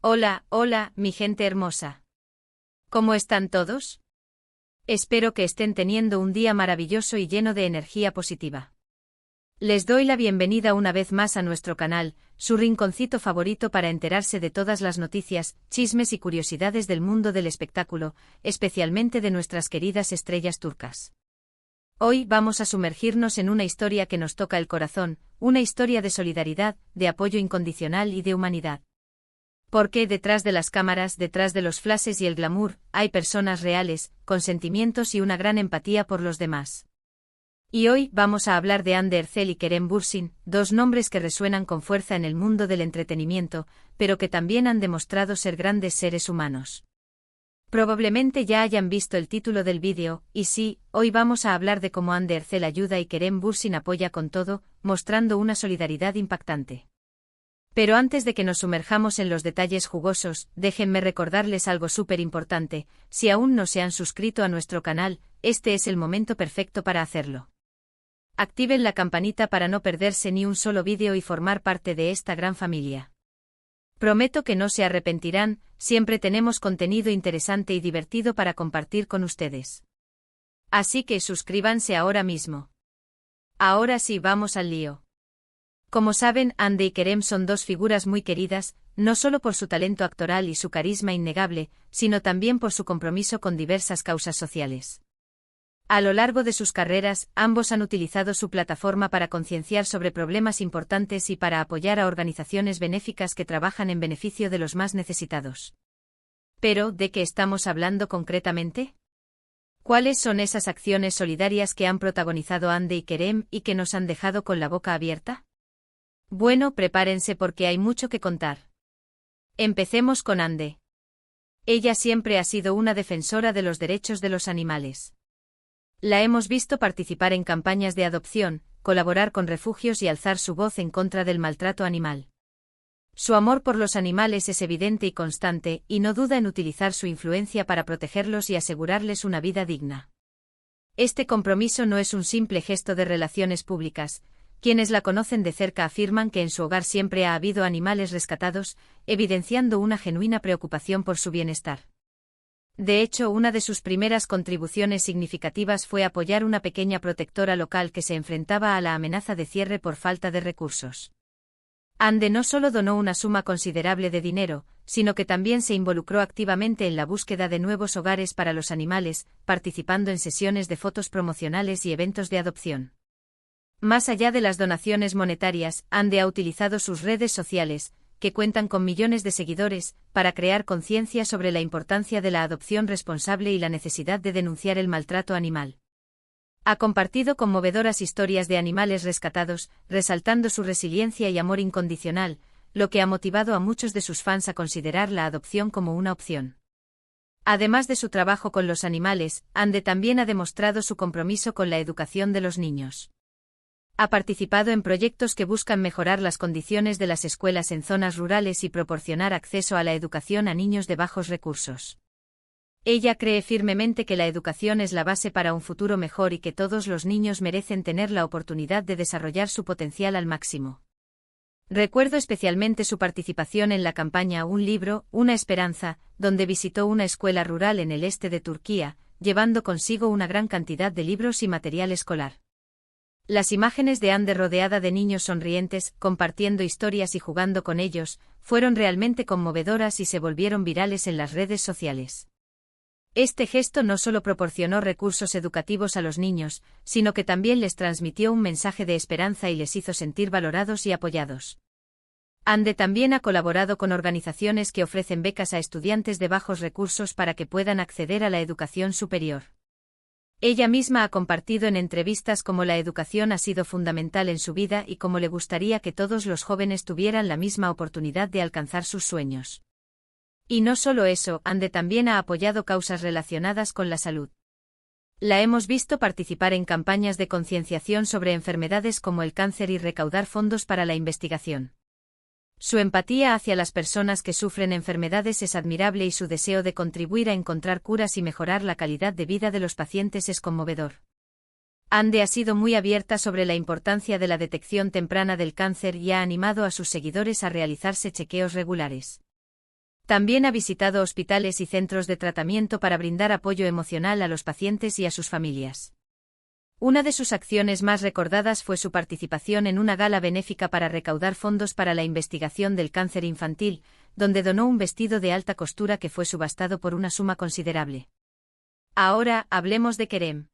Hola, hola, mi gente hermosa. ¿Cómo están todos? Espero que estén teniendo un día maravilloso y lleno de energía positiva. Les doy la bienvenida una vez más a nuestro canal, su rinconcito favorito para enterarse de todas las noticias, chismes y curiosidades del mundo del espectáculo, especialmente de nuestras queridas estrellas turcas. Hoy vamos a sumergirnos en una historia que nos toca el corazón, una historia de solidaridad, de apoyo incondicional y de humanidad. Porque detrás de las cámaras, detrás de los flashes y el glamour, hay personas reales, con sentimientos y una gran empatía por los demás. Y hoy vamos a hablar de Hande Erçel y Kerem Bürsin, dos nombres que resuenan con fuerza en el mundo del entretenimiento, pero que también han demostrado ser grandes seres humanos. Probablemente ya hayan visto el título del vídeo, y sí, hoy vamos a hablar de cómo Hande Erçel ayuda y Kerem Bürsin apoya con todo, mostrando una solidaridad impactante. Pero antes de que nos sumerjamos en los detalles jugosos, déjenme recordarles algo súper importante: si aún no se han suscrito a nuestro canal, este es el momento perfecto para hacerlo. Activen la campanita para no perderse ni un solo vídeo y formar parte de esta gran familia. Prometo que no se arrepentirán, siempre tenemos contenido interesante y divertido para compartir con ustedes. Así que suscríbanse ahora mismo. Ahora sí, vamos al lío. Como saben, Hande y Kerem son dos figuras muy queridas, no solo por su talento actoral y su carisma innegable, sino también por su compromiso con diversas causas sociales. A lo largo de sus carreras, ambos han utilizado su plataforma para concienciar sobre problemas importantes y para apoyar a organizaciones benéficas que trabajan en beneficio de los más necesitados. Pero, ¿de qué estamos hablando concretamente? ¿Cuáles son esas acciones solidarias que han protagonizado Hande y Kerem y que nos han dejado con la boca abierta? Bueno, prepárense porque hay mucho que contar. Empecemos con Hande. Ella siempre ha sido una defensora de los derechos de los animales. La hemos visto participar en campañas de adopción, colaborar con refugios y alzar su voz en contra del maltrato animal. Su amor por los animales es evidente y constante, y no duda en utilizar su influencia para protegerlos y asegurarles una vida digna. Este compromiso no es un simple gesto de relaciones públicas. Quienes la conocen de cerca afirman que en su hogar siempre ha habido animales rescatados, evidenciando una genuina preocupación por su bienestar. De hecho, una de sus primeras contribuciones significativas fue apoyar una pequeña protectora local que se enfrentaba a la amenaza de cierre por falta de recursos. Hande no solo donó una suma considerable de dinero, sino que también se involucró activamente en la búsqueda de nuevos hogares para los animales, participando en sesiones de fotos promocionales y eventos de adopción. Más allá de las donaciones monetarias, Hande ha utilizado sus redes sociales, que cuentan con millones de seguidores, para crear conciencia sobre la importancia de la adopción responsable y la necesidad de denunciar el maltrato animal. Ha compartido conmovedoras historias de animales rescatados, resaltando su resiliencia y amor incondicional, lo que ha motivado a muchos de sus fans a considerar la adopción como una opción. Además de su trabajo con los animales, Hande también ha demostrado su compromiso con la educación de los niños. Ha participado en proyectos que buscan mejorar las condiciones de las escuelas en zonas rurales y proporcionar acceso a la educación a niños de bajos recursos. Ella cree firmemente que la educación es la base para un futuro mejor y que todos los niños merecen tener la oportunidad de desarrollar su potencial al máximo. Recuerdo especialmente su participación en la campaña Un libro, una esperanza, donde visitó una escuela rural en el este de Turquía, llevando consigo una gran cantidad de libros y material escolar. Las imágenes de Hande rodeada de niños sonrientes, compartiendo historias y jugando con ellos, fueron realmente conmovedoras y se volvieron virales en las redes sociales. Este gesto no solo proporcionó recursos educativos a los niños, sino que también les transmitió un mensaje de esperanza y les hizo sentir valorados y apoyados. Hande también ha colaborado con organizaciones que ofrecen becas a estudiantes de bajos recursos para que puedan acceder a la educación superior. Ella misma ha compartido en entrevistas cómo la educación ha sido fundamental en su vida y cómo le gustaría que todos los jóvenes tuvieran la misma oportunidad de alcanzar sus sueños. Y no solo eso, Hande también ha apoyado causas relacionadas con la salud. La hemos visto participar en campañas de concienciación sobre enfermedades como el cáncer y recaudar fondos para la investigación. Su empatía hacia las personas que sufren enfermedades es admirable y su deseo de contribuir a encontrar curas y mejorar la calidad de vida de los pacientes es conmovedor. Hande ha sido muy abierta sobre la importancia de la detección temprana del cáncer y ha animado a sus seguidores a realizarse chequeos regulares. También ha visitado hospitales y centros de tratamiento para brindar apoyo emocional a los pacientes y a sus familias. Una de sus acciones más recordadas fue su participación en una gala benéfica para recaudar fondos para la investigación del cáncer infantil, donde donó un vestido de alta costura que fue subastado por una suma considerable. Ahora, hablemos de Kerem.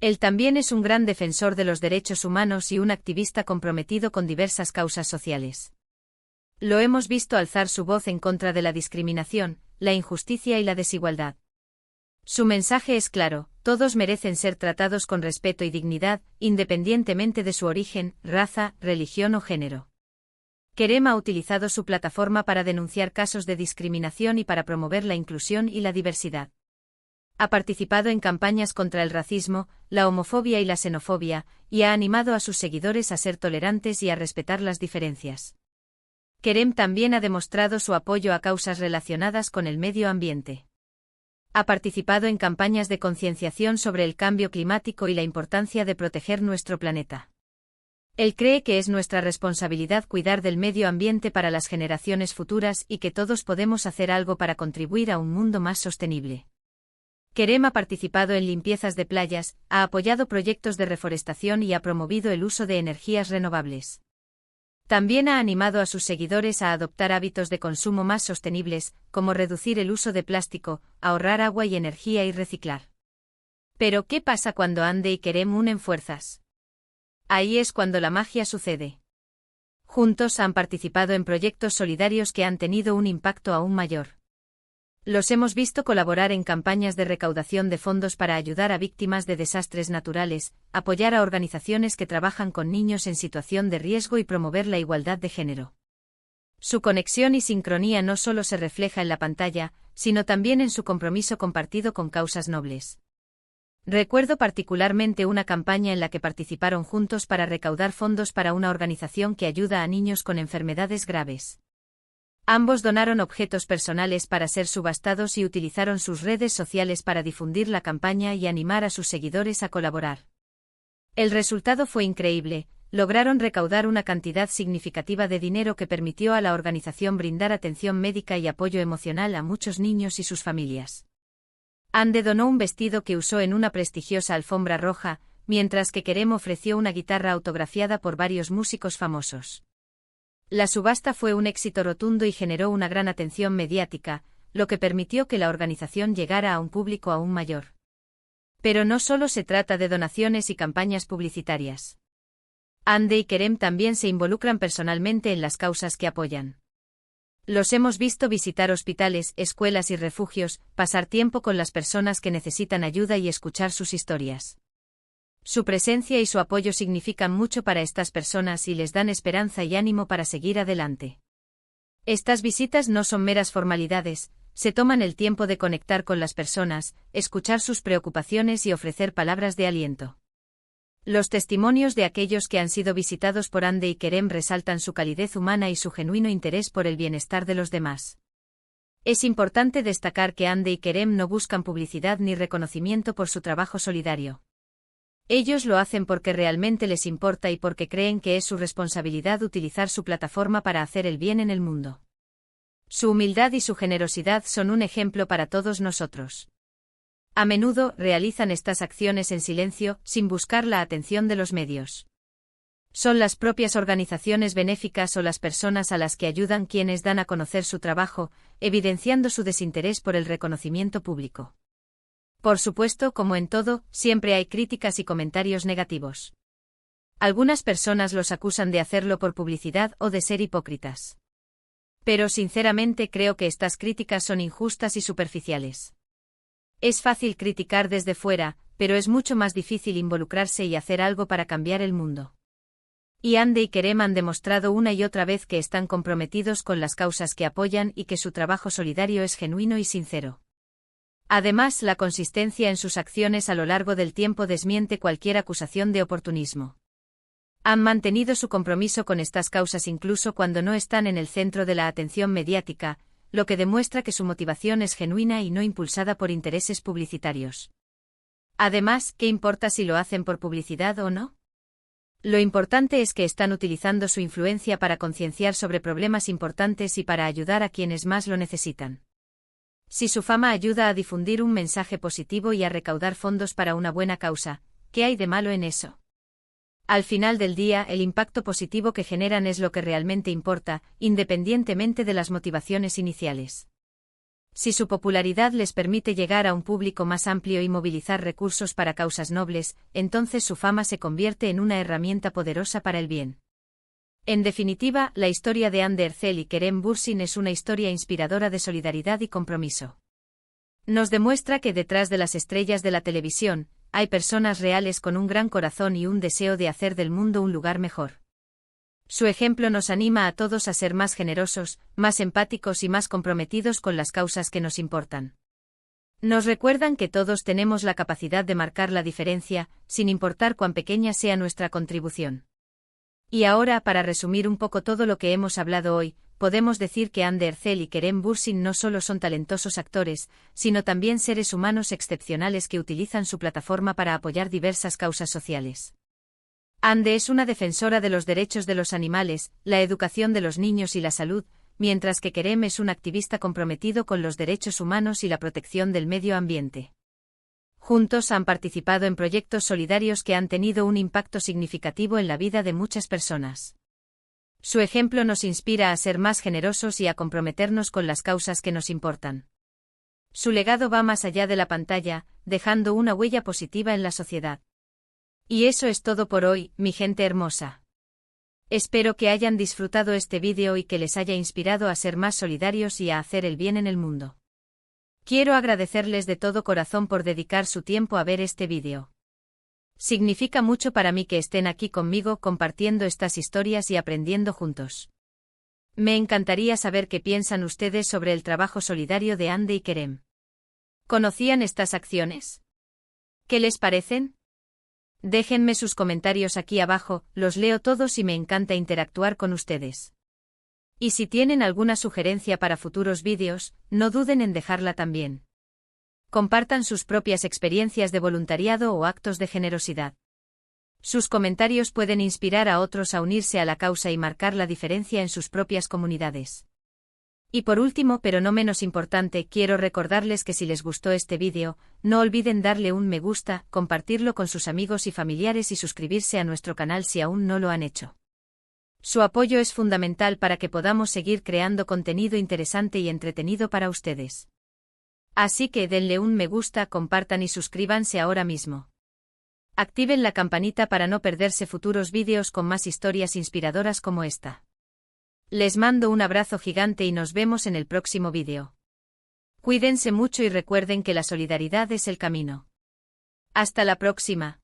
Él también es un gran defensor de los derechos humanos y un activista comprometido con diversas causas sociales. Lo hemos visto alzar su voz en contra de la discriminación, la injusticia y la desigualdad. Su mensaje es claro: todos merecen ser tratados con respeto y dignidad, independientemente de su origen, raza, religión o género. Kerem ha utilizado su plataforma para denunciar casos de discriminación y para promover la inclusión y la diversidad. Ha participado en campañas contra el racismo, la homofobia y la xenofobia, y ha animado a sus seguidores a ser tolerantes y a respetar las diferencias. Kerem también ha demostrado su apoyo a causas relacionadas con el medio ambiente. Ha participado en campañas de concienciación sobre el cambio climático y la importancia de proteger nuestro planeta. Él cree que es nuestra responsabilidad cuidar del medio ambiente para las generaciones futuras y que todos podemos hacer algo para contribuir a un mundo más sostenible. Kerem ha participado en limpiezas de playas, ha apoyado proyectos de reforestación y ha promovido el uso de energías renovables. También ha animado a sus seguidores a adoptar hábitos de consumo más sostenibles, como reducir el uso de plástico, ahorrar agua y energía y reciclar. Pero, ¿qué pasa cuando Ande y Kerem unen fuerzas? Ahí es cuando la magia sucede. Juntos han participado en proyectos solidarios que han tenido un impacto aún mayor. Los hemos visto colaborar en campañas de recaudación de fondos para ayudar a víctimas de desastres naturales, apoyar a organizaciones que trabajan con niños en situación de riesgo y promover la igualdad de género. Su conexión y sincronía no solo se refleja en la pantalla, sino también en su compromiso compartido con causas nobles. Recuerdo particularmente una campaña en la que participaron juntos para recaudar fondos para una organización que ayuda a niños con enfermedades graves. Ambos donaron objetos personales para ser subastados y utilizaron sus redes sociales para difundir la campaña y animar a sus seguidores a colaborar. El resultado fue increíble: lograron recaudar una cantidad significativa de dinero que permitió a la organización brindar atención médica y apoyo emocional a muchos niños y sus familias. Ande donó un vestido que usó en una prestigiosa alfombra roja, mientras que Kerem ofreció una guitarra autografiada por varios músicos famosos. La subasta fue un éxito rotundo y generó una gran atención mediática, lo que permitió que la organización llegara a un público aún mayor. Pero no solo se trata de donaciones y campañas publicitarias. Ande y Kerem también se involucran personalmente en las causas que apoyan. Los hemos visto visitar hospitales, escuelas y refugios, pasar tiempo con las personas que necesitan ayuda y escuchar sus historias. Su presencia y su apoyo significan mucho para estas personas y les dan esperanza y ánimo para seguir adelante. Estas visitas no son meras formalidades, se toman el tiempo de conectar con las personas, escuchar sus preocupaciones y ofrecer palabras de aliento. Los testimonios de aquellos que han sido visitados por Ande y Kerem resaltan su calidez humana y su genuino interés por el bienestar de los demás. Es importante destacar que Ande y Kerem no buscan publicidad ni reconocimiento por su trabajo solidario. Ellos lo hacen porque realmente les importa y porque creen que es su responsabilidad utilizar su plataforma para hacer el bien en el mundo. Su humildad y su generosidad son un ejemplo para todos nosotros. A menudo realizan estas acciones en silencio, sin buscar la atención de los medios. Son las propias organizaciones benéficas o las personas a las que ayudan quienes dan a conocer su trabajo, evidenciando su desinterés por el reconocimiento público. Por supuesto, como en todo, siempre hay críticas y comentarios negativos. Algunas personas los acusan de hacerlo por publicidad o de ser hipócritas. Pero sinceramente creo que estas críticas son injustas y superficiales. Es fácil criticar desde fuera, pero es mucho más difícil involucrarse y hacer algo para cambiar el mundo. Y Ande y Kerem han demostrado una y otra vez que están comprometidos con las causas que apoyan y que su trabajo solidario es genuino y sincero. Además, la consistencia en sus acciones a lo largo del tiempo desmiente cualquier acusación de oportunismo. Han mantenido su compromiso con estas causas incluso cuando no están en el centro de la atención mediática, lo que demuestra que su motivación es genuina y no impulsada por intereses publicitarios. Además, ¿qué importa si lo hacen por publicidad o no? Lo importante es que están utilizando su influencia para concienciar sobre problemas importantes y para ayudar a quienes más lo necesitan. Si su fama ayuda a difundir un mensaje positivo y a recaudar fondos para una buena causa, ¿qué hay de malo en eso? Al final del día, el impacto positivo que generan es lo que realmente importa, independientemente de las motivaciones iniciales. Si su popularidad les permite llegar a un público más amplio y movilizar recursos para causas nobles, entonces su fama se convierte en una herramienta poderosa para el bien. En definitiva, la historia de Anne Ercel y Kerem Bürsin es una historia inspiradora de solidaridad y compromiso. Nos demuestra que detrás de las estrellas de la televisión, hay personas reales con un gran corazón y un deseo de hacer del mundo un lugar mejor. Su ejemplo nos anima a todos a ser más generosos, más empáticos y más comprometidos con las causas que nos importan. Nos recuerdan que todos tenemos la capacidad de marcar la diferencia, sin importar cuán pequeña sea nuestra contribución. Y ahora, para resumir un poco todo lo que hemos hablado hoy, podemos decir que Anne Ercel y Kerem Bürsin no solo son talentosos actores, sino también seres humanos excepcionales que utilizan su plataforma para apoyar diversas causas sociales. Anne es una defensora de los derechos de los animales, la educación de los niños y la salud, mientras que Kerem es un activista comprometido con los derechos humanos y la protección del medio ambiente. Juntos han participado en proyectos solidarios que han tenido un impacto significativo en la vida de muchas personas. Su ejemplo nos inspira a ser más generosos y a comprometernos con las causas que nos importan. Su legado va más allá de la pantalla, dejando una huella positiva en la sociedad. Y eso es todo por hoy, mi gente hermosa. Espero que hayan disfrutado este vídeo y que les haya inspirado a ser más solidarios y a hacer el bien en el mundo. Quiero agradecerles de todo corazón por dedicar su tiempo a ver este vídeo. Significa mucho para mí que estén aquí conmigo compartiendo estas historias y aprendiendo juntos. Me encantaría saber qué piensan ustedes sobre el trabajo solidario de Anne y Kerem. ¿Conocían estas acciones? ¿Qué les parecen? Déjenme sus comentarios aquí abajo, los leo todos y me encanta interactuar con ustedes. Y si tienen alguna sugerencia para futuros vídeos, no duden en dejarla también. Compartan sus propias experiencias de voluntariado o actos de generosidad. Sus comentarios pueden inspirar a otros a unirse a la causa y marcar la diferencia en sus propias comunidades. Y por último, pero no menos importante, quiero recordarles que si les gustó este vídeo, no olviden darle un me gusta, compartirlo con sus amigos y familiares y suscribirse a nuestro canal si aún no lo han hecho. Su apoyo es fundamental para que podamos seguir creando contenido interesante y entretenido para ustedes. Así que denle un me gusta, compartan y suscríbanse ahora mismo. Activen la campanita para no perderse futuros vídeos con más historias inspiradoras como esta. Les mando un abrazo gigante y nos vemos en el próximo vídeo. Cuídense mucho y recuerden que la solidaridad es el camino. Hasta la próxima.